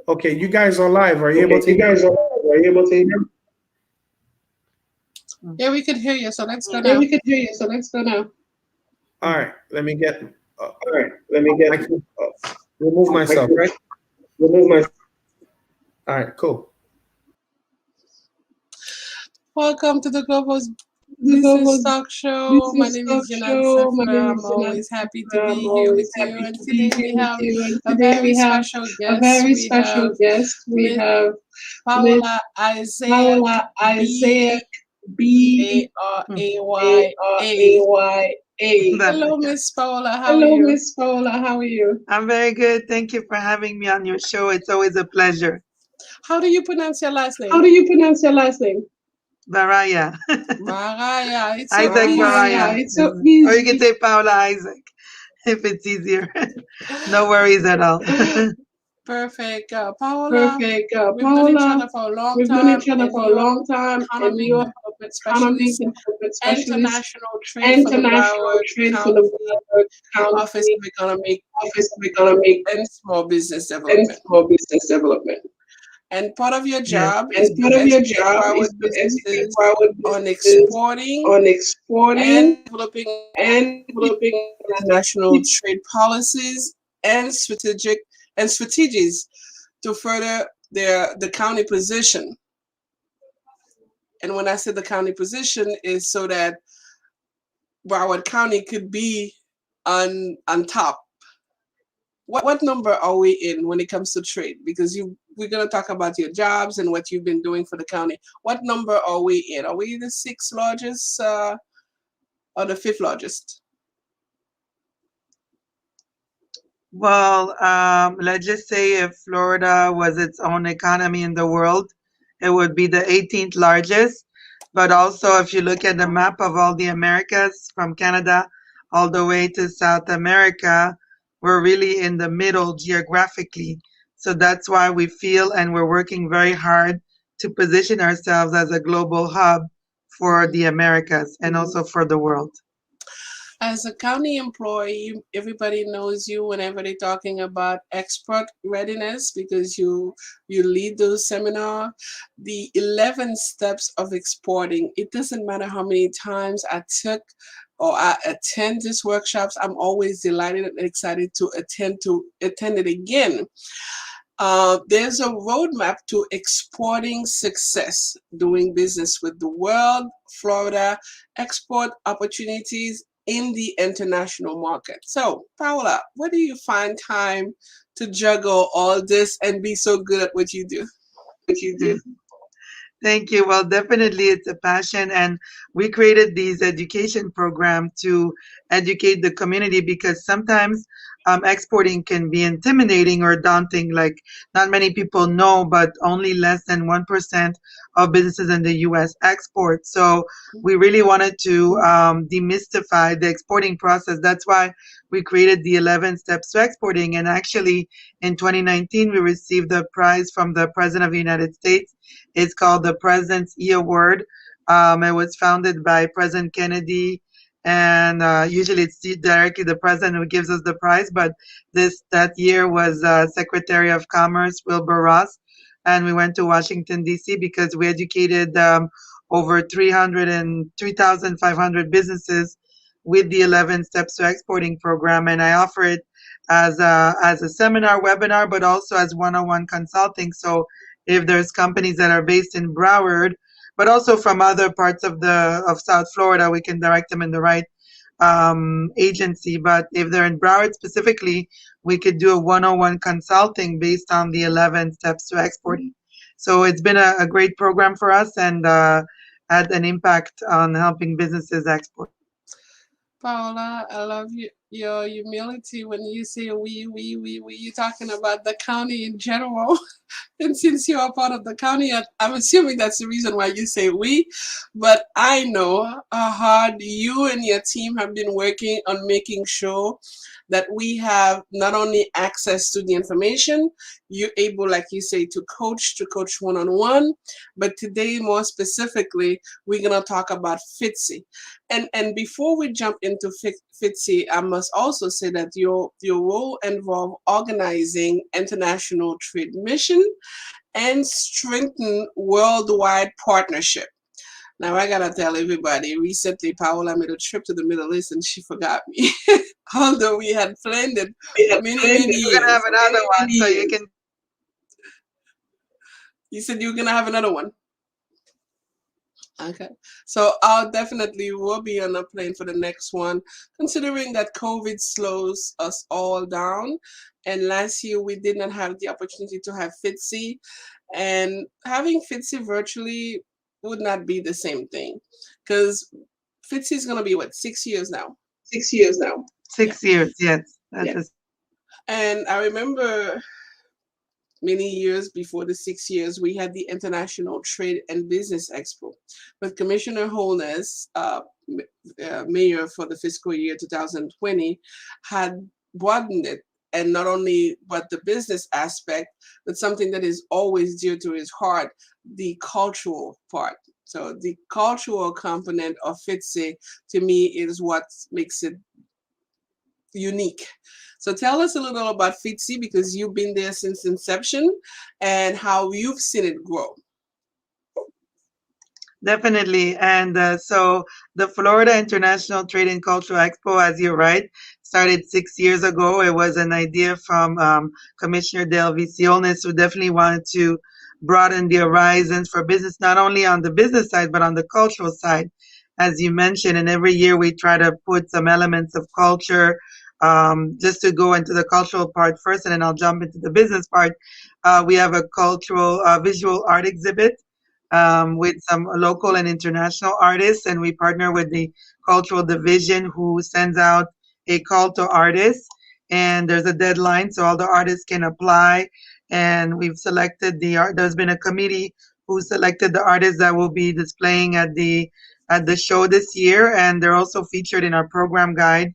Okay, you guys are live. Are you able to You hear me? guys are you able to hear me? Yeah, we could hear you. So let's go Yeah, now. we could hear you. So let's go now. All right, let me get. Uh, All right, let me I get. can remove I myself, can right? remove my. All right, cool. Welcome to the Global The Business global Talk Show. My business name talk is Djenane show. My name StFleur. I'm is Djenane. always happy to I'm be here with always you. happy And to be today here we with have you. And a today very we have special a guest. very We special have guest. We Miss have Miss Paola Isaac Paola B Isaac A B R A A Y R A A. Y A. Hello, Miss Paola. How are Hello, you? Miss Paola. How are you? I'm very good. Thank you for having me on your show. It's always a pleasure. How do you pronounce your last How name? do you pronounce your last name? Baraya. Baraya. It's so Isaac easy. Baraya. It's so Or you can easy. say Paula Isaac if it's easier. No worries at all. Perfect. Paola, Perfect. we've known each Paola, other for a long we've known time, each other and for a you're long time, and economic you're development economic specialist, development specialist, international trade for the international Broward trade for the County Broward Office County of Economic Office of Economic and Small Business and Development. Small Business Development. And part of your Yes. job is And to part of your educate job is Broward to educate businesses Broward on businesses exporting on and exporting developing and developing international trade policies and strategies to further the county position. And when I say the county position is so that Broward County could be on top. What number are we in when it comes to trade? Because we're gonna talk about your jobs and what you've been doing for the county. What number are we in? Are we the sixth largest or the fifth largest? Well, let's just say if Florida was its own economy in the world, it would be the 18th largest. But also, if you look at the map of all the Americas from Canada all the way to South America, we're really in the middle geographically. So that's why we feel and we're working very hard to position ourselves as a global hub for the Americas and also for the world. As a county employee, everybody knows you whenever they're talking about export readiness because you lead those seminars. The 11 steps of exporting. It doesn't matter how many times I took or I attend these workshops. I'm always delighted and excited to attend it again. There's a roadmap to exporting success, doing business with the world, Florida, export opportunities in the international market. So, Paola, where do you find time to juggle all this and be so good at what you do? what you do. Thank you. Well, definitely it's a passion. And we created these education program to educate the community because sometimes exporting can be intimidating or daunting. Like not many people know, but only less than 1% of businesses in the US export. So we really wanted to demystify the exporting process. That's why we created the 11 steps to exporting. And actually in 2019, we received a prize from the President of the United States. It's called the President's E Award. It was founded by President Kennedy, and usually it's directly the president who gives us the prize. But that year was Secretary of Commerce Wilbur Ross, and we went to Washington D.C. because we educated over 3,500 businesses with the 11 Steps to Exporting program, and I offer it as a seminar, webinar, but also as one-on-one consulting. So if there's companies that are based in Broward, but also from other parts of South Florida, we can direct them in the right agency. But if they're in Broward specifically, we could do a one-on-one consulting based on the 11 steps to exporting. So it's been a great program for us and had an impact on helping businesses export. Paola, I love your humility when you say we. You're talking about the county in general. And since you are part of the county, I'm assuming that's the reason why you say we. But I know how hard you and your team have been working on making sure that we have not only access to the information, you're able, like you say, to coach one-on-one. But today, more specifically, we're gonna talk about FITSE. And before we jump into FITSE, I'm must also say that your role involved organizing international trade mission and strengthen worldwide partnership. Now I gotta tell everybody, recently Paola made a trip to the Middle East and she forgot me. Although we had planned it many We're gonna have years. another one, so you can. You said you were gonna have another one. Okay. So I'll definitely will be on a plane for the next one, considering that COVID slows us all down. And last year we did not have the opportunity to have FITSE, and having FITSE virtually would not be the same thing, because FITSE is gonna be what, 6 years now. 6 years now. 6 years, yes. That's Yeah. And I remember many years before the 6 years, we had the International Trade and Business Expo. But Commissioner Holness, mayor for the fiscal year 2020, had broadened it. And not only but the business aspect, but something that is always dear to his heart, the cultural part. So the cultural component of FITSE, to me, is what makes it unique. So tell us a little about FITSE, because you've been there since inception and how you've seen it grow. Definitely. And so the Florida International Trade and Cultural Expo, as you're right, started 6 years ago. It was an idea from Commissioner Del Visiones, who definitely wanted to broaden the horizons for business, not only on the business side, but on the cultural side, as you mentioned. And every year we try to put some elements of culture, just to go into the cultural part first, and then I'll jump into the business part. We have a cultural visual art exhibit with some local and international artists, and we partner with the cultural division, who sends out a call to artists, and there's a deadline so all the artists can apply. And we've selected the art. There's been a committee who selected the artists that will be displaying at the show this year, and they're also featured in our program guide.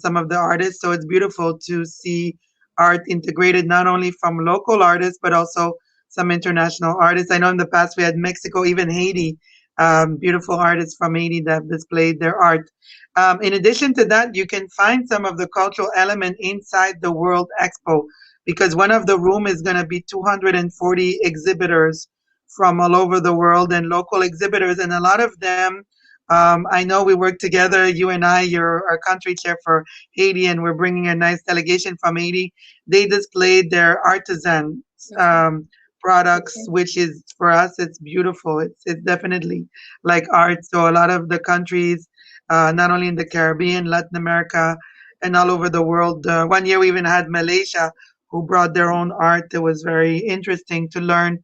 Some of the artists, so it's beautiful to see art integrated not only from local artists but also some international artists. I know in the past we had Mexico, even Haiti, beautiful artists from Haiti that displayed their art. In addition to that, you can find some of the cultural element inside the World Expo, because one of the room is going to be 240 exhibitors from all over the world, and local exhibitors, and a lot of them. I know we work together, you and I, you're our country chair for Haiti, and we're bringing a nice delegation from Haiti. They displayed their artisan products, which is, for us, it's beautiful. It's definitely like art. So a lot of the countries, not only in the Caribbean, Latin America, and all over the world. One year we even had Malaysia, who brought their own art. It was very interesting to learn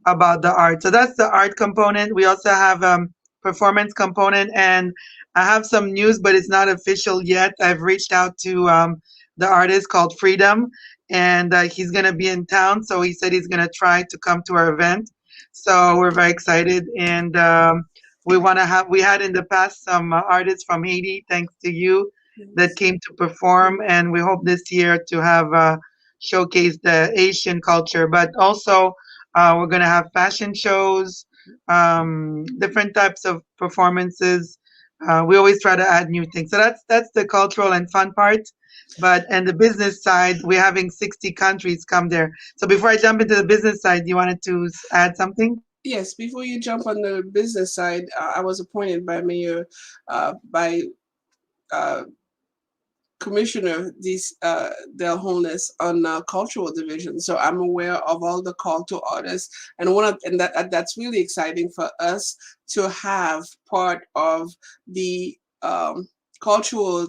about the art. So that's the art component. We also have performance component, and I have some news, but it's not official yet. I've reached out to the artist called Freedom, and he's going to be in town, so he said he's going to try to come to our event. So we're very excited, and we had in the past some artists from Haiti, thanks to you, that came to perform, and we hope this year to have showcase the Asian culture, but also we're going to have fashion shows, different types of performances. We always try to add new things. So that's the cultural and fun part. But and the business side, we're having 60 countries come there. So before I jump into the business side, you wanted to add something? Yes, before you jump on the business side, I was appointed by Mayor, by Commissioner Del Holness on cultural division, so I'm aware of all the call to artists, and that's really exciting for us to have part of the cultural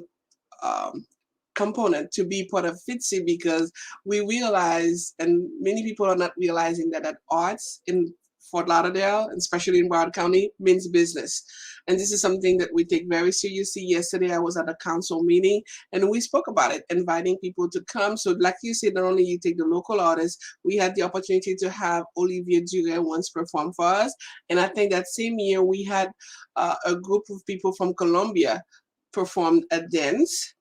component to be part of FITSE, because we realize, and many people are not realizing, that arts in Fort Lauderdale, especially in Broward County, means business. And this is something that we take very seriously. Yesterday, I was at a council meeting and we spoke about it, inviting people to come. So like you said, not only you take the local artists, we had the opportunity to have Olivier Duret once perform for us. And I think that same year we had a group of people from Colombia performed a dance.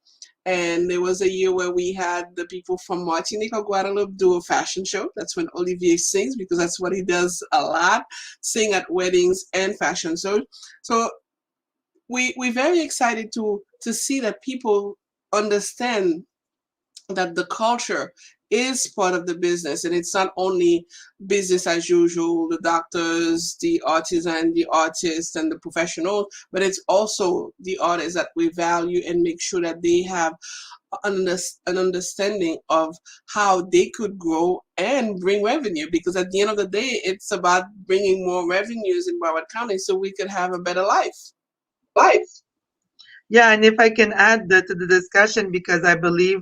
And there was a year where we had the people from Martinique or Guadeloupe do a fashion show. That's when Olivier sings, because that's what he does a lot, sing at weddings and fashion shows. So we're very excited to see that people understand that the culture is part of the business, and it's not only business as usual, the doctors, the artisan, the artists, and the professional, but it's also the artists that we value and make sure that they have an understanding of how they could grow and bring revenue, because at the end of the day it's about bringing more revenues in Broward County so we could have a better life. Life. Yeah, and if I can add to the discussion, because I believe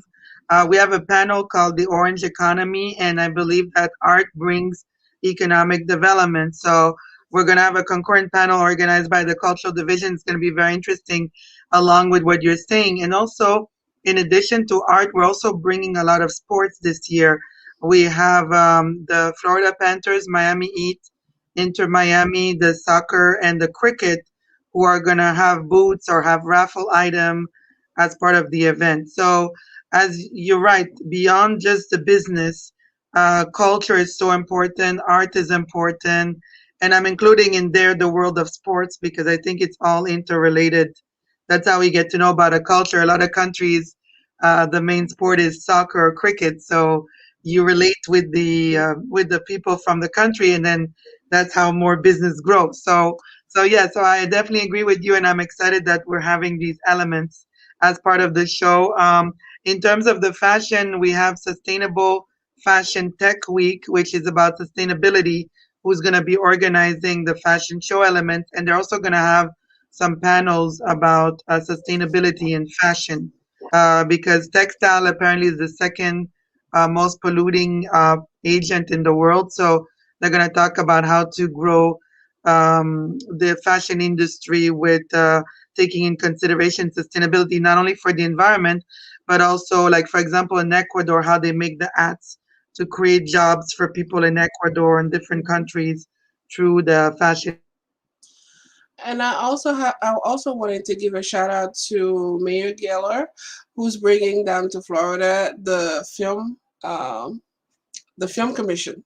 we have a panel called the Orange Economy, and I believe that art brings economic development. So we're going to have a concurrent panel organized by the Cultural Division. It's going to be very interesting, along with what you're saying. And also, in addition to art, we're also bringing a lot of sports this year. We have the Florida Panthers, Miami Heat, Inter Miami, the soccer, and the cricket, who are going to have booths or have raffle item as part of the event. So, as you're right, beyond just the business, culture is so important, art is important, and I'm including in there the world of sports because I think it's all interrelated. That's how we get to know about a culture. A lot of countries, the main sport is soccer or cricket, so you relate with the people from the country, and then that's how more business grows. So yeah, so I definitely agree with you, and I'm excited that we're having these elements as part of the show. In terms of the fashion, we have Sustainable Fashion Tech Week, which is about sustainability, who's going to be organizing the fashion show elements, and they're also going to have some panels about sustainability in fashion, because textile apparently is the second most polluting agent in the world. So they're going to talk about how to grow the fashion industry with taking in consideration sustainability, not only for the environment, but also, like, for example, in Ecuador, how they make the hats to create jobs for people in Ecuador and different countries through the fashion. And I also wanted to give a shout out to Mayor Geller, who's bringing down to Florida the film commission.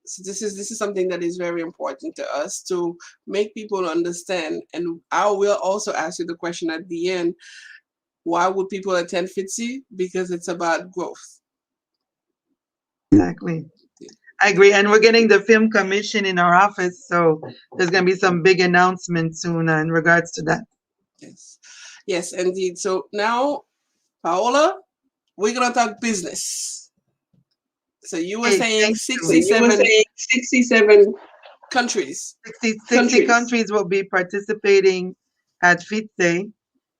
So this is something that is very important to us to make people understand. And I will also ask you the question at the end: why would people attend FITSI? Because it's about growth. Exactly. I agree. And we're getting the film commission in our office, so there's going to be some big announcements soon in regards to that. Yes, yes, indeed. So now, Paola, we're gonna talk business. So you were Hey, saying thank So you. you were 67 saying 67 countries. 60 countries. countries will be participating at FITSE,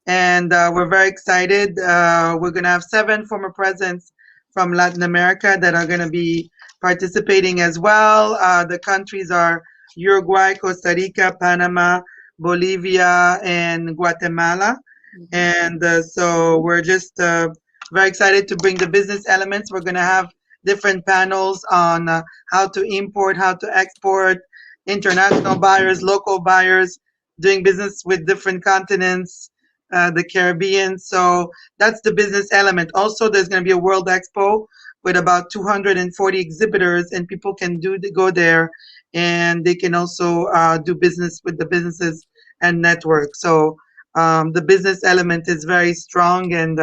and we're very excited. We're going to have 7 former presidents from Latin America that are going to be participating as well. The countries are Uruguay, Costa Rica, Panama, Bolivia, and Guatemala. And so we're just very excited to bring the business elements. We're going to have different panels on how to import, how to export, international buyers, local buyers, doing business with different continents, the Caribbean. So that's the business element. Also, there's going to be a World Expo with about 240 exhibitors, and people can go there, and they can also do business with the businesses and network. So the business element is very strong, and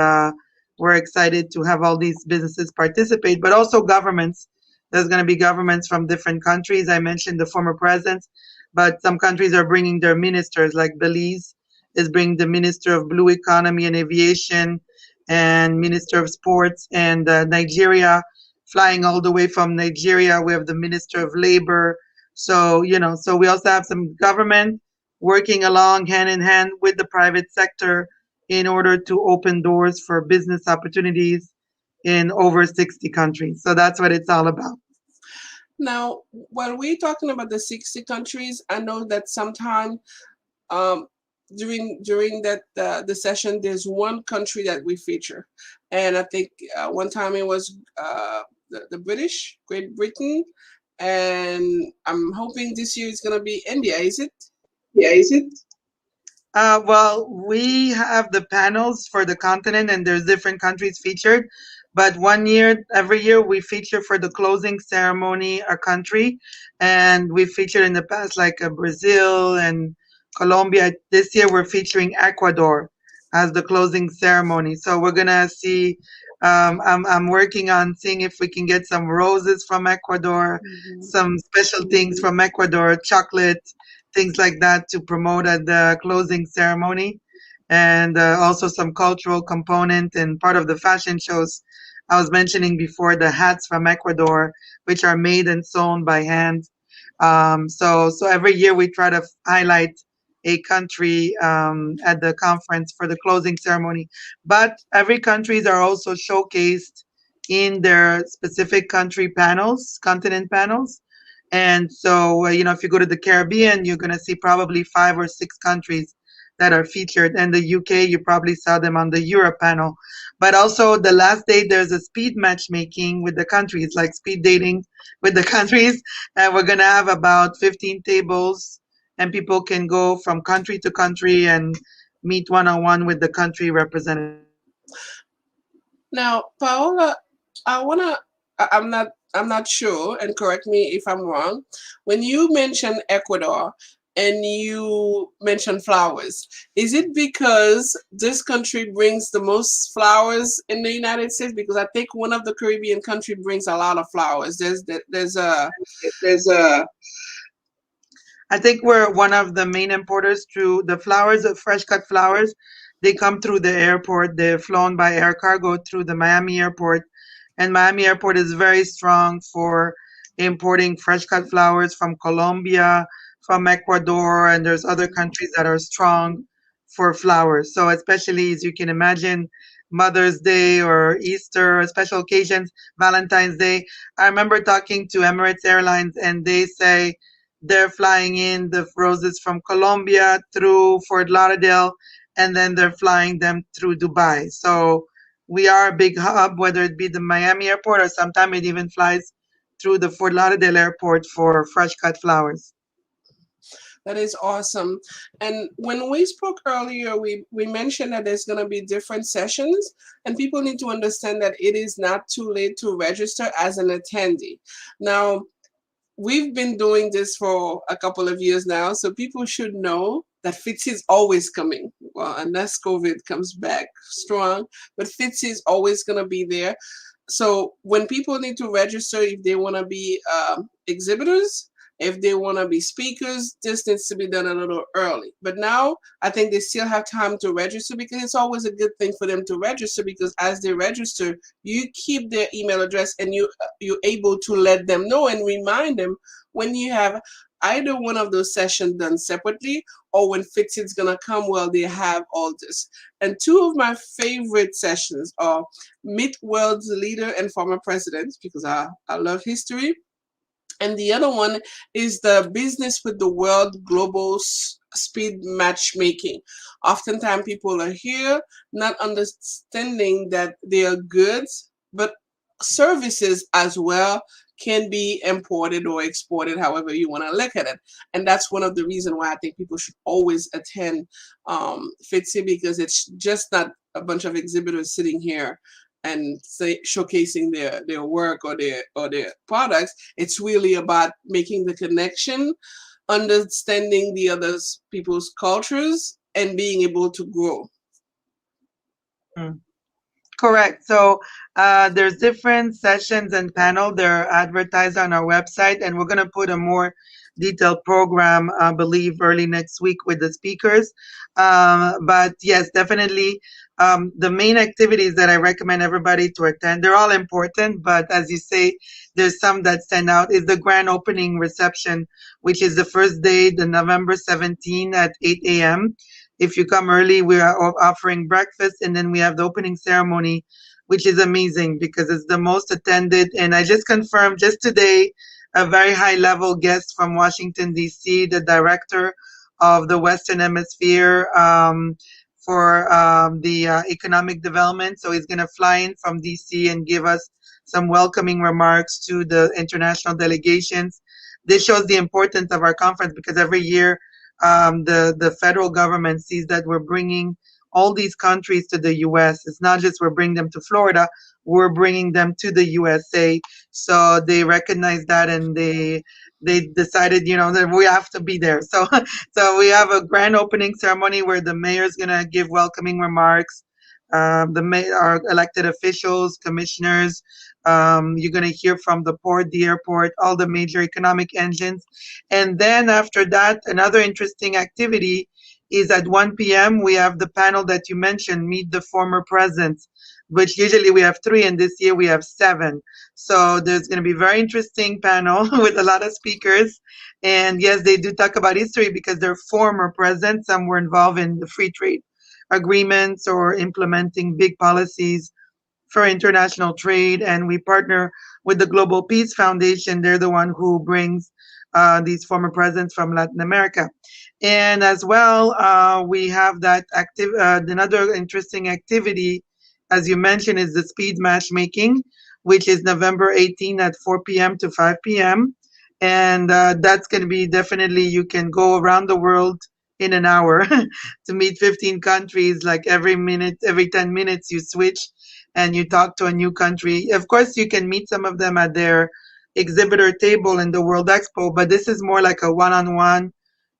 we're excited to have all these businesses participate, but also governments. There's going to be governments from different countries. I mentioned the former presidents, but some countries are bringing their ministers, like Belize is bringing the Minister of Blue Economy and Aviation and Minister of Sports, and Nigeria, flying all the way from Nigeria, we have the Minister of Labor. So, so we also have some government working along hand in hand with the private sector in order to open doors for business opportunities in over 60 countries. So that's what it's all about. Now, while we're talking about the 60 countries, I know that sometime um, during that the session, there's one country that we feature, and I think one time it was the British, Great Britain, and I'm hoping this year it's gonna be India. Is it? Yeah, is it? Well, we have the panels for the continent, and there's different countries featured. But every year, we feature for the closing ceremony a country, and we featured in the past like Brazil and Colombia. This year, we're featuring Ecuador as the closing ceremony. So we're gonna see. I'm working on seeing if we can get some roses from Ecuador, Mhm. some special things from Ecuador, chocolate, things like that to promote at the closing ceremony, and also some cultural component and part of the fashion shows. I was mentioning before the hats from Ecuador, which are made and sewn by hand. So every year we try to highlight a country at the conference for the closing ceremony. But every countries are also showcased in their specific country panels, continent panels. And so, if you go to the Caribbean, you're going to see probably 5 or 6 countries that are featured. And the UK, you probably saw them on the Europe panel. But also, the last day, there's a speed matchmaking with the countries, like speed dating with the countries. And we're going to have about 15 tables, and people can go from country to country and meet one on one with the country representative. Now, Paola, I wanna. I'm not sure, and correct me if I'm wrong. When you mention Ecuador and you mention flowers, is it because this country brings the most flowers in the United States? Because I think one of the Caribbean country brings a lot of flowers. There's a There's a I think we're one of the main importers through the flowers, the fresh cut flowers. They come through the airport. They're flown by air cargo through the Miami airport. And Miami airport is very strong for importing fresh cut flowers from Colombia, from Ecuador, and there's other countries that are strong for flowers. So especially as you can imagine, Mother's Day or Easter, or special occasions, Valentine's Day. I remember talking to Emirates Airlines and they say they're flying in the roses from Colombia through Fort Lauderdale, and then they're flying them through Dubai. So we are a big hub, whether it be the Miami airport or sometimes it even flies through the Fort Lauderdale airport for fresh cut flowers. That is awesome. And when we spoke earlier, we mentioned that there's going to be different sessions, and people need to understand that it is not too late to register as an attendee. Now, we've been doing this for a couple of years now, so people should know that FITSI is always coming. Well, unless COVID comes back strong, but FITSI is always going to be there. So when people need to register, if they want to be exhibitors, if they want to be speakers, this needs to be done a little early. But now I think they still have time to register, because it's always a good thing for them to register, because as they register, you keep their email address and you're able to let them know and remind them when you have either one of those sessions done separately, or when FITSI is going to come, well, they have all this. And two of my favorite sessions are Meet World's Leader and Former Presidents, because I love history. And the other one is the Business with the World Global Speed Matchmaking. Oftentimes people are here not understanding that they are goods, but services as well can be imported or exported, however you want to look at it. And that's one of the reasons why I think people should always attend FITSI, because it's just not a bunch of exhibitors sitting here and showcasing their work or their products. It's really about making the connection, understanding the other people's cultures, and being able to grow. Mm. Correct. So there's different sessions and panel. They're advertised on our website, and we're going to put a more detailed program, I believe, early next week with the speakers. But yes, definitely, the main activities that I recommend everybody to attend, they're all important, but as you say, there's some that stand out, is the grand opening reception, which is the first day, the November 17 at 8 a.m. If you come early, we are offering breakfast, and then we have the opening ceremony, which is amazing because it's the most attended. And I just confirmed just today a very high level guest from Washington, D.C., the director of the Western Hemisphere for the economic development. So he's going to fly in from D.C. and give us some welcoming remarks to the international delegations. This shows the importance of our conference because every year the federal government sees that we're bringing all these countries to the U.S. It's not just we're bringing them to Florida, we're bringing them to the USA. So they recognize that, and they decided, that we have to be there. So, so we have a grand opening ceremony where the mayor is gonna give welcoming remarks. Our elected officials, commissioners. You're gonna hear from the port, the airport, all the major economic engines, and then after that, another interesting activity is at 1 p.m. we have the panel that you mentioned, Meet the Former Presidents, which usually we have three, and this year we have seven. So there's going to be a very interesting panel with a lot of speakers. And yes, they do talk about history because they're former presidents. Some were involved in the free trade agreements or implementing big policies for international trade. And we partner with the Global Peace Foundation. They're the one who brings these former presidents from Latin America. And as well, we have that another interesting activity, as you mentioned, is the speed matchmaking, which is November 18 at 4 p.m. to 5 p.m. And that's going to be definitely, you can go around the world in an hour to meet 15 countries. Like every minute, every 10 minutes, you switch and you talk to a new country. Of course, you can meet some of them at their exhibitor table in the World Expo, but this is more like a one-on-one.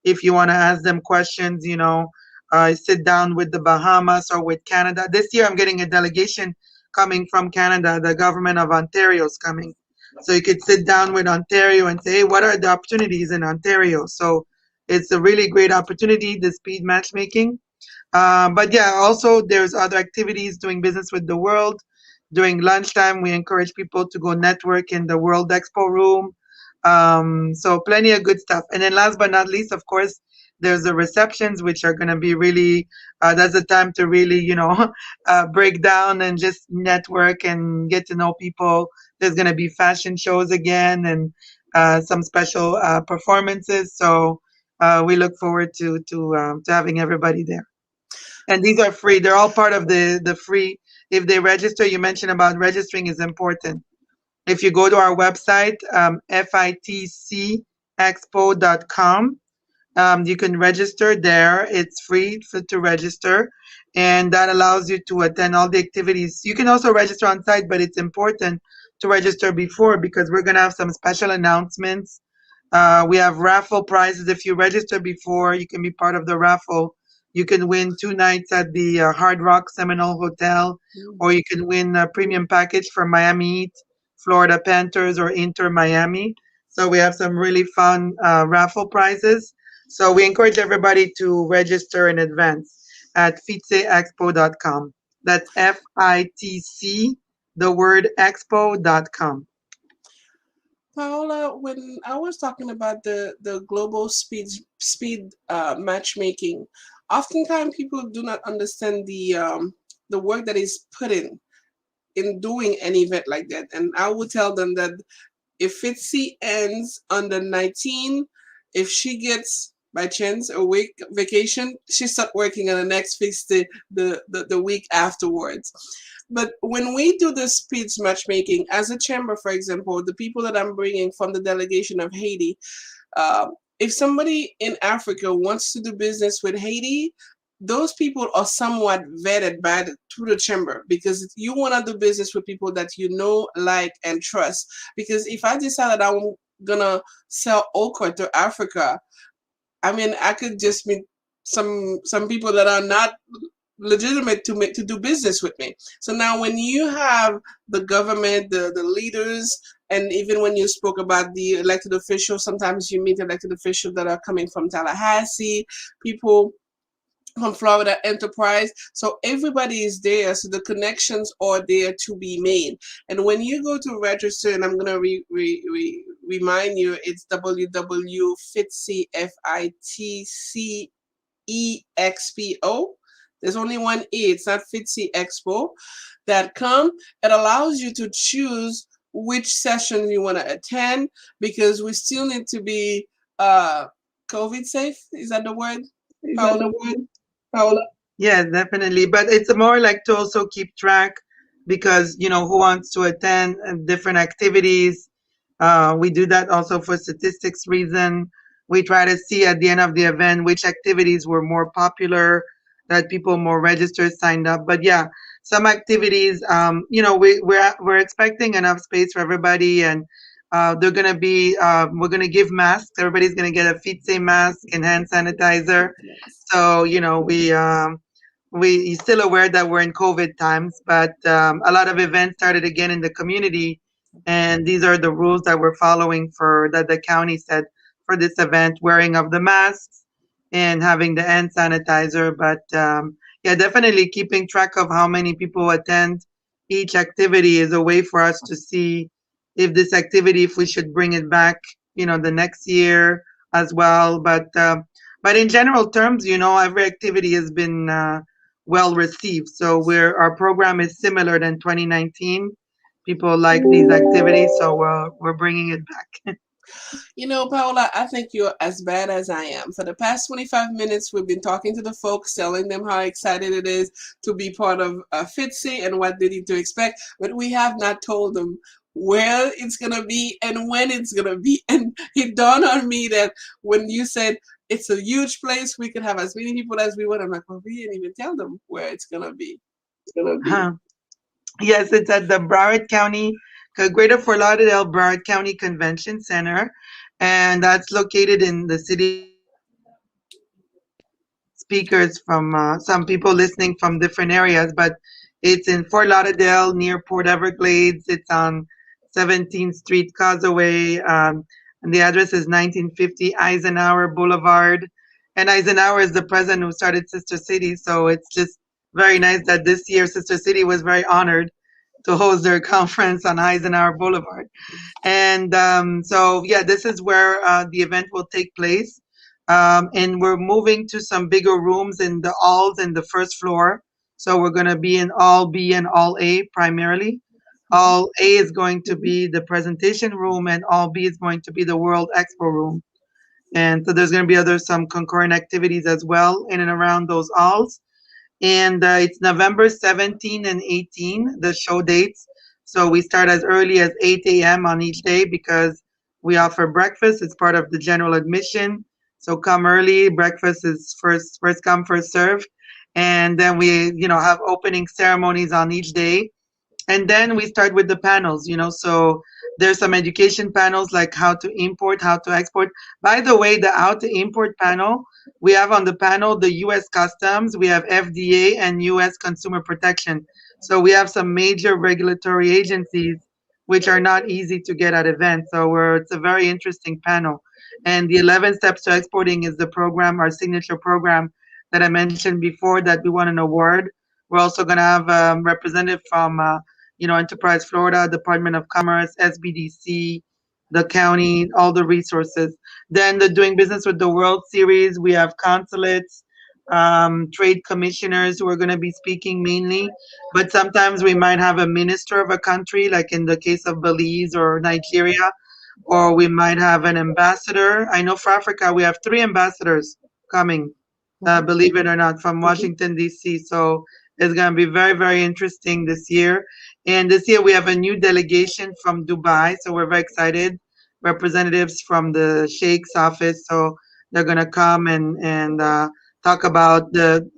If you want to ask them questions, sit down with the Bahamas or with Canada. This year, I'm getting a delegation coming from Canada. The government of Ontario is coming. So you could sit down with Ontario and say, hey, what are the opportunities in Ontario? So it's a really great opportunity, the speed matchmaking. But yeah, also there's other activities, doing business with the world. During lunchtime, we encourage people to go network in the World Expo room. So plenty of good stuff. And then last but not least, of course, there's the receptions, which are going to be really, that's the time to really, break down and just network and get to know people. There's going to be fashion shows again and some special performances. So we look forward to having everybody there. And these are free. They're all part of the free. If they register, you mentioned about registering is important. If you go to our website, fitcexpo.com, you can register there. It's free to register, and that allows you to attend all the activities. You can also register on site, but it's important to register before because we're going to have some special announcements. We have raffle prizes. If you register before, you can be part of the raffle. You can win 2 nights at the Hard Rock Seminole Hotel, or you can win a premium package for Miami Heat, Florida Panthers, or Inter Miami. So we have some really fun raffle prizes. So we encourage everybody to register in advance at fitcexpo.com. That's FITC, the word expo.com. Paola, when I was talking about the global speed matchmaking, oftentimes people do not understand the work that is put in doing an event like that. And I would tell them that if FITC ends on the 19th, if she gets by chance a week vacation, she start working on the next FITC the week afterwards. But when we do the speeds matchmaking, as a chamber, for example, the people that I'm bringing from the delegation of Haiti, if somebody in Africa wants to do business with Haiti, those people are somewhat vetted through the chamber because you want to do business with people that you know, like, and trust. Because if I decide that I'm gonna sell okra to Africa, I mean, I could just meet some people that are not legitimate to do business with me. So now when you have the government, the leaders, and even when you spoke about the elected officials, sometimes you meet elected officials that are coming from Tallahassee, people from Florida Enterprise. So everybody is there. So the connections are there to be made. And when you go to register, and I'm going to remind you, it's www.fitcexpo. There's only one E. It's not fitcexpo.com. It allows you to choose which session you want to attend because we still need to be COVID safe. Is that the word? Paola? Yeah, definitely. But it's more like to also keep track because, who wants to attend different activities. We do that also for statistics reason. We try to see at the end of the event which activities were more popular, that people more registered, signed up. But yeah, some activities, we're expecting enough space for everybody, and They're going to be, we're going to give masks. Everybody's going to get a Fitse mask and hand sanitizer. So, you're still aware that we're in COVID times, but a lot of events started again in the community, and these are the rules that we're following for that the county said for this event: wearing of the masks and having the hand sanitizer. But yeah, definitely keeping track of how many people attend each activity is a way for us to see if this activity, if we should bring it back, the next year as well. But in general terms, every activity has been well received. So our program is similar than 2019. People like these activities, so we're bringing it back. Paola, I think you're as bad as I am. For the past 25 minutes, we've been talking to the folks, telling them how excited it is to be part of FITSE and what they need to expect, but we have not told them where it's going to be and when it's going to be. And it dawned on me that when you said it's a huge place, we could have as many people as we want. I'm like, well, we didn't even tell them where it's going to be. Yes, it's at the Broward County, Greater Fort Lauderdale Broward County Convention Center, and that's located in the city. Speakers from some people listening from different areas, but it's in Fort Lauderdale near Port Everglades. It's on 17th Street Causeway, and the address is 1950 Eisenhower Boulevard. And Eisenhower is the president who started Sister City, so it's just very nice that this year Sister City was very honored to host their conference on Eisenhower Boulevard. And so, yeah, this is where the event will take place. And we're moving to some bigger rooms in the halls in the first floor. So we're going to be in all B and all A primarily. All A is going to be the presentation room, and all B is going to be the World Expo room. And so there's going to be some concurrent activities as well in and around those halls. And it's November 17 and 18, the show dates. So we start as early as 8 a.m. on each day because we offer breakfast. It's part of the general admission. So come early. Breakfast is first come, first serve. And then we, have opening ceremonies on each day. And then we start with the panels, so there's some education panels like how to import, how to export. By the way, the how to import panel, we have on the panel the U.S. Customs, we have FDA and U.S. Consumer Protection. So we have some major regulatory agencies which are not easy to get at events. So it's a very interesting panel. And the 11 Steps to Exporting is the program, our signature program that I mentioned before that we won an award. We're also going to have a representative from Enterprise Florida, Department of Commerce, SBDC, the county, all the resources. Then the Doing Business with the World series, we have consulates, trade commissioners who are going to be speaking mainly, but sometimes we might have a minister of a country, like in the case of Belize or Nigeria, or we might have an ambassador. I know for Africa, we have 3 ambassadors coming, believe it or not, from Washington, D.C. So it's going to be very, very interesting this year. And this year we have a new delegation from Dubai. So we're very excited. Representatives from the Sheikh's office. So they're going to come and talk about the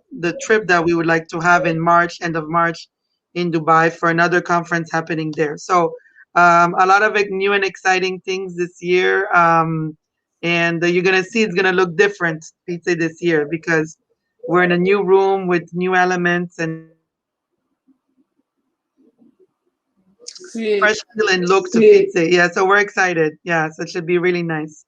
trip that we would like to have in March, end of March in Dubai for another conference happening there. So a lot of new and exciting things this year. And you're going to see it's going to look different, pizza, this year because we're in a new room with new elements and fresh feel and look to pizza. Yeah, so we're excited. Yeah, so it should be really nice.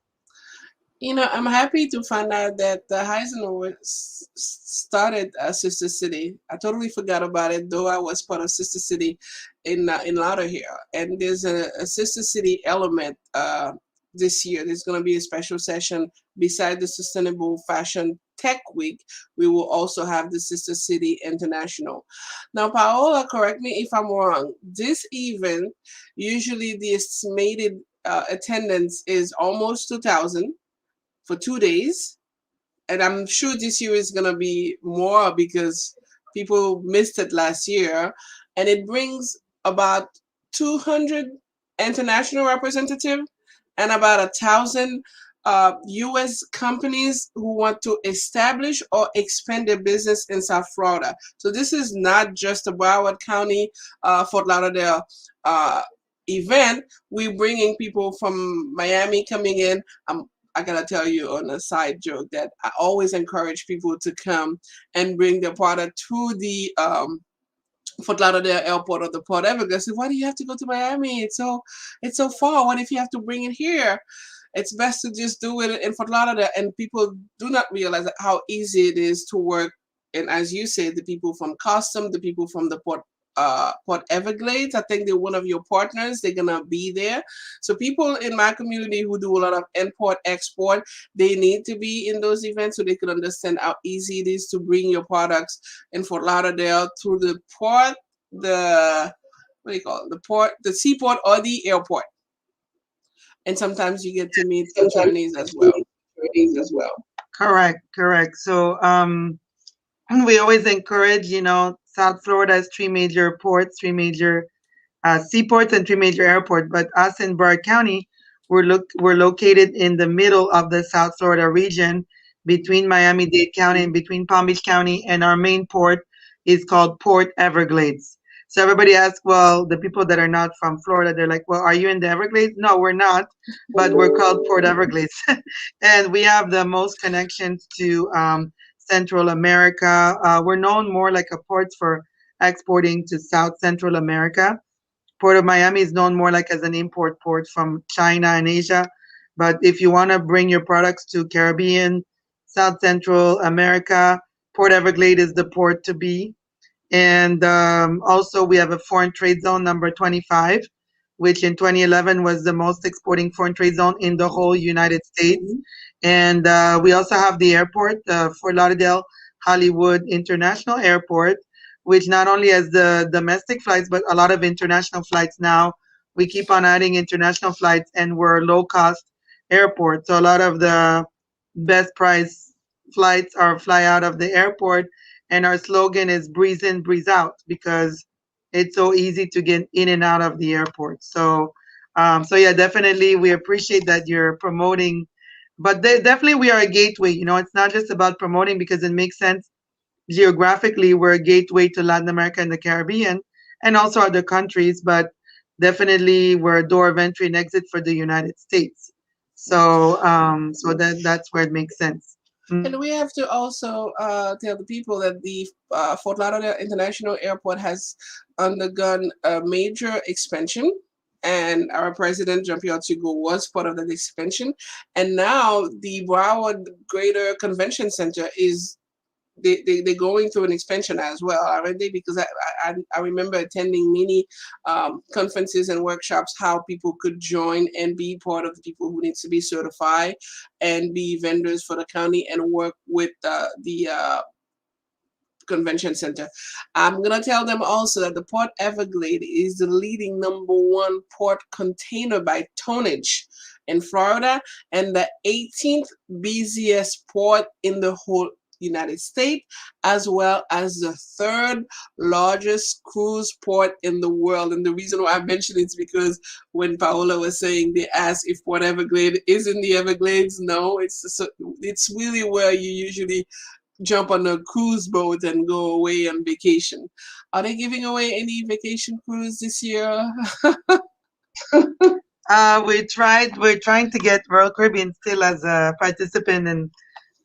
I'm happy to find out that Heisenberg started Sister City. I totally forgot about it, though I was part of Sister City in Lauderdale. And there's a Sister City element this year. There's going to be a special session beside the Sustainable Fashion Tech Week. We will also have the Sister City International. Now, Paola, correct me if I'm wrong. This event, usually the estimated attendance is almost 2,000. For 2 days, and I'm sure this year is gonna be more because people missed it last year, and it brings about 200 international representatives and about 1,000 U.S. companies who want to establish or expand their business in South Florida. So this is not just a Broward County, Fort Lauderdale event, we're bringing people from Miami coming in. I gotta tell you on a side joke that I always encourage people to come and bring their product to the Fort Lauderdale Airport or the Port Everglades. Why do you have to go to Miami? It's so far. What if you have to bring it here? It's best to just do it in Fort Lauderdale. And people do not realize how easy it is to work. And as you say, the people from Custom, the people from the Port Everglades, I think they're one of your partners. They're gonna be there. So people in my community who do a lot of import export, they need to be in those events so they can understand how easy it is to bring your products in Fort Lauderdale through the port, the what do you call it? The port, the seaport, or the airport. And sometimes you get to meet attorneys as well. Correct, correct. So we always encourage, South Florida has three major ports, three major seaports, and three major airports. But us in Broward County, we're located in the middle of the South Florida region, between Miami-Dade County and between Palm Beach County, and our main port is called Port Everglades. So everybody asks, well, the people that are not from Florida, they're like, well, are you in the Everglades? No, we're not, but we're called Port Everglades. And we have the most connections to Central America. We're known more like a port for exporting to South Central America. Port of Miami is known more like as an import port from China and Asia. But if you want to bring your products to Caribbean, South Central America, Port Everglades is the port to be. And also, we have a foreign trade zone number 25, which in 2011 was the most exporting foreign trade zone in the whole United States. And we also have the airport, Fort Lauderdale Hollywood International Airport, which not only has the domestic flights, but a lot of international flights now. We keep on adding international flights, and we're a low-cost airport. So a lot of the best price flights are fly out of the airport. And our slogan is breeze in, breeze out, because it's so easy to get in and out of the airport. So, so yeah, definitely we appreciate that you're promoting, but definitely we are a gateway. It's not just about promoting, because it makes sense geographically. We're a gateway to Latin America and the Caribbean, and also other countries, but definitely we're a door of entry and exit for the United States. So, so that's where it makes sense. And we have to also tell the people that the Fort Lauderdale International Airport has undergone a major expansion, and our president, Jean-Pierre Thibault, was part of that expansion. And now the Broward Greater Convention Center is they're going through an expansion as well, aren't they? Because I remember attending many conferences and workshops how people could join and be part of the people who need to be certified and be vendors for the county and work with the convention center. I'm gonna tell them also that the Port Everglades is the leading #1 port container by tonnage in Florida, and the 18th busiest port in the whole United States, as well as the 3rd largest cruise port in the world. And the reason why I mentioned it is because when Paola was saying, they asked if Port Everglades is in the Everglades. No, it's really where you usually jump on a cruise boat and go away on vacation. Are they giving away any vacation cruise this year? We're trying to get Royal Caribbean still as a participant and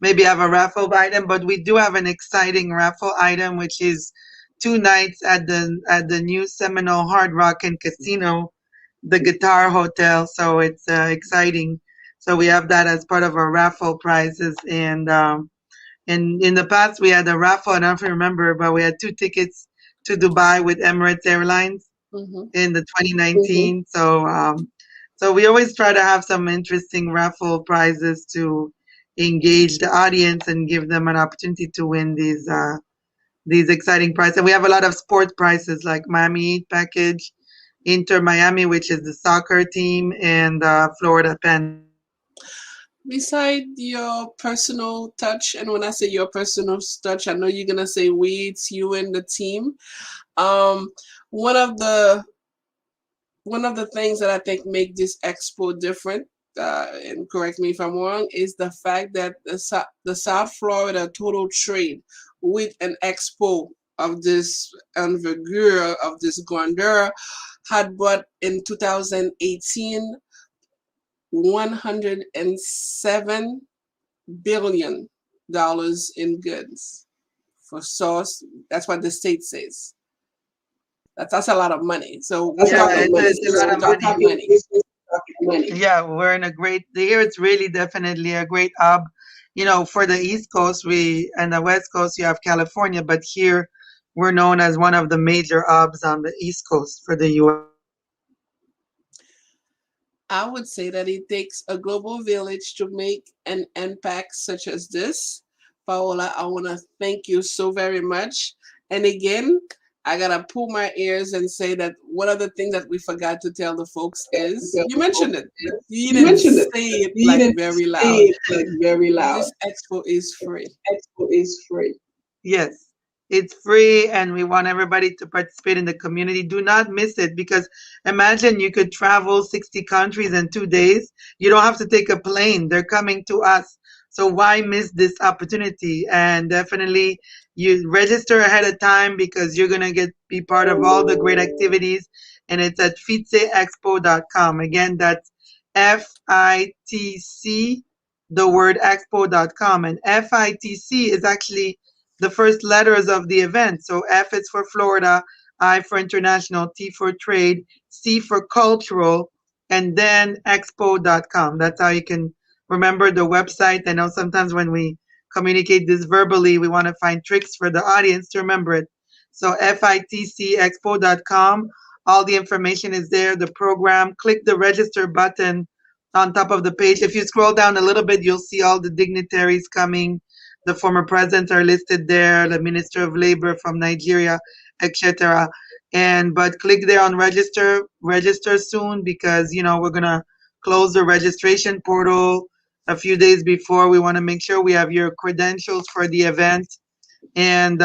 maybe have a raffle item, but we do have an exciting raffle item, which is 2 nights at the new Seminole Hard Rock and Casino, the Guitar Hotel. So it's exciting. So we have that as part of our raffle prizes. And in the past, we had a raffle, I don't remember, but we had 2 tickets to Dubai with Emirates Airlines in the 2019. So we always try to have some interesting raffle prizes to engage the audience and give them an opportunity to win these exciting prizes. And we have a lot of sports prizes like Miami Heat package, Inter Miami, which is the soccer team, and Florida Panthers. Beside your personal touch, and when I say your personal touch, I know you're gonna say we, it's you and the team. One of the things that I think make this expo different, and correct me if I'm wrong, is the fact that the South Florida total trade with an expo of this envergure, of this grandeur, had brought in 2018 $107 billion in goods for source. That's what the state says. That's a lot of money. So we're Yeah, talking it's a business, lot we're of talking money. money. Yeah, we're in a great here. It's really definitely a great hub. For the East Coast, we and the West Coast, you have California, but here we're known as one of the major hubs on the East Coast for the U.S. I would say that it takes a global village to make an impact such as this. Paola, I want to thank you so very much. And again, I got to pull my ears and say that one of the things that we forgot to tell the folks is you mentioned it, but you You didn't mentioned it. say it You like didn't very say loud. it like very loud. This expo is free. Expo is free. Yes, it's free, and we want everybody to participate in the community. Do not miss it because imagine you could travel 60 countries in 2 days. You don't have to take a plane, they're coming to us. So, why miss this opportunity? And definitely, you register ahead of time because you're going to be part of all the great activities. And it's at fitseexpo.com. Again, that's FITC, the word expo.com. And FITC is actually the first letters of the event. So F is for Florida, I for international, T for trade, C for cultural, and then expo.com. That's how you can remember the website. I know sometimes when we communicate this verbally, we want to find tricks for the audience to remember it. So fitcexpo.com. All the information is there, the program. Click the register button on top of the page. If you scroll down a little bit, you'll see all the dignitaries coming. The former presidents are listed there, the Minister of Labor from Nigeria, etc. And but click there on register soon because we're gonna close the registration portal a few days before. We want to make sure we have your credentials for the event, and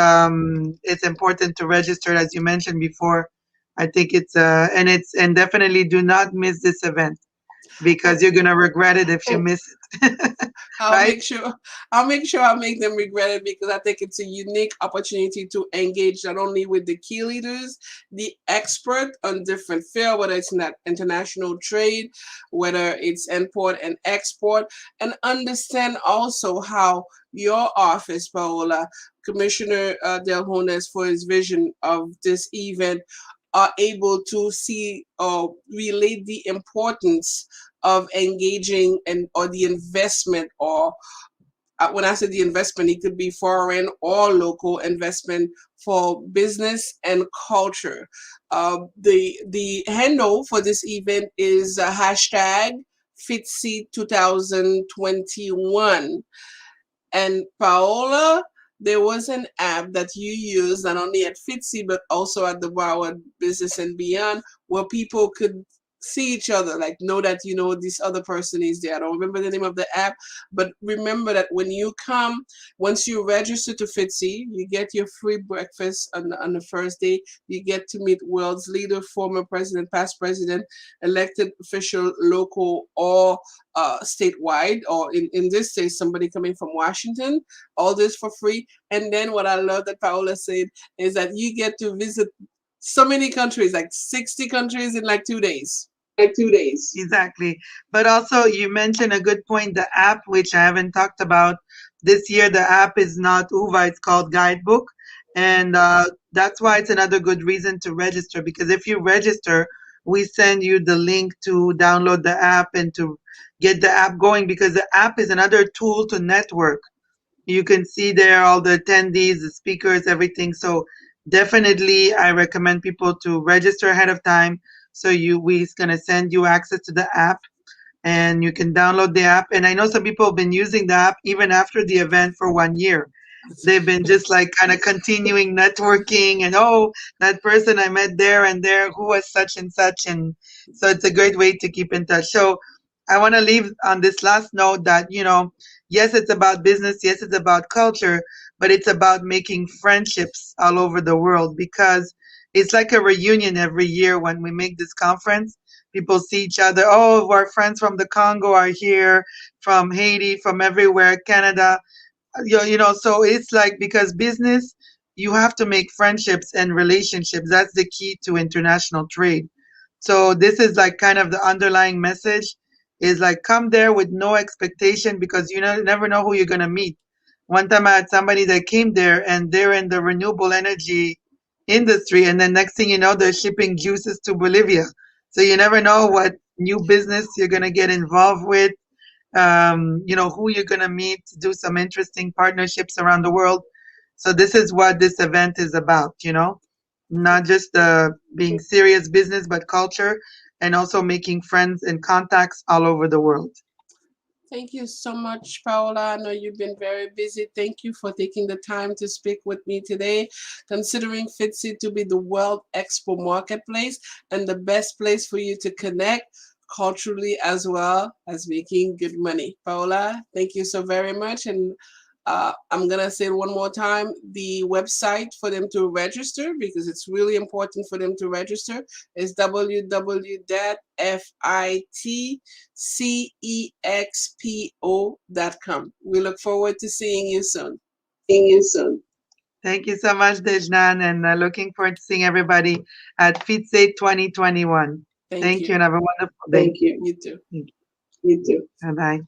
it's important to register as you mentioned before. I think and definitely do not miss this event because Oh, you're gonna regret it if you miss it. I'll Right? make sure I'll make sure I make them regret it because I think it's a unique opportunity to engage not only with the key leaders, the expert on different field, whether it's not international trade, whether it's import and export, and understand also how your office, Paola, Commissioner Del Jones, for his vision of this event, are able to see or relate the importance of engaging and or the investment or when I say the investment, it could be foreign or local investment for business and culture. The handle for this event is hashtag FITSI 2021. And Paola, there was an app that you used not only at Fitzy but also at the Broward Business and Beyond, where people could see each other, like know that this other person is there. I don't remember the name of the app, but remember that when you come, once you register to Fitzy, you get your free breakfast on the first day. You get to meet world's leader, former president, past president, elected official, local or statewide, or in this case, somebody coming from Washington, all this for free. And then what I love that Paola said is that you get to visit so many countries, like 60 countries in like 2 days. Like 2 days. Exactly. But also, you mentioned a good point, the app, which I haven't talked about. This year, the app is not UVA, it's called Guidebook. And that's why it's another good reason to register because if you register, we send you the link to download the app and to get the app going because the app is another tool to network. You can see there all the attendees, the speakers, everything. So definitely, I recommend people to register ahead of time. So we're gonna send you access to the app, and you can download the app. And I know some people have been using the app even after the event for 1 year. They've been just like kind of continuing networking and that person I met there and there who was such and such, and so it's a great way to keep in touch. So I want to leave on this last note that yes, it's about business, yes, it's about culture, but it's about making friendships all over the world because it's like a reunion every year when we make this conference. People see each other. Oh, our friends from the Congo are here, from Haiti, from everywhere, Canada. So it's like because business, you have to make friendships and relationships. That's the key to international trade. So this is like kind of the underlying message is like come there with no expectation because never know who you're going to meet. One time I had somebody that came there and they're in the renewable energy industry, and then next thing you know, they're shipping juices to Bolivia. So you never know what new business you're going to get involved with, who you're going to meet, do some interesting partnerships around the world. So this is what this event is about, not just being serious business, but culture and also making friends and contacts all over the world. Thank you so much, Paola. I know you've been very busy. Thank you for taking the time to speak with me today. Considering FITSE to be the World Expo Marketplace and the best place for you to connect culturally as well as making good money. Paola, thank you so very much. And I'm going to say it one more time, the website for them to register, because it's really important for them to register, is www.fitcexpo.com. We look forward to seeing you soon. Thank you so much, Dejnan, and looking forward to seeing everybody at FITSE 2021. Thank you and have a wonderful day. Thank you. You too. You too. Bye-bye.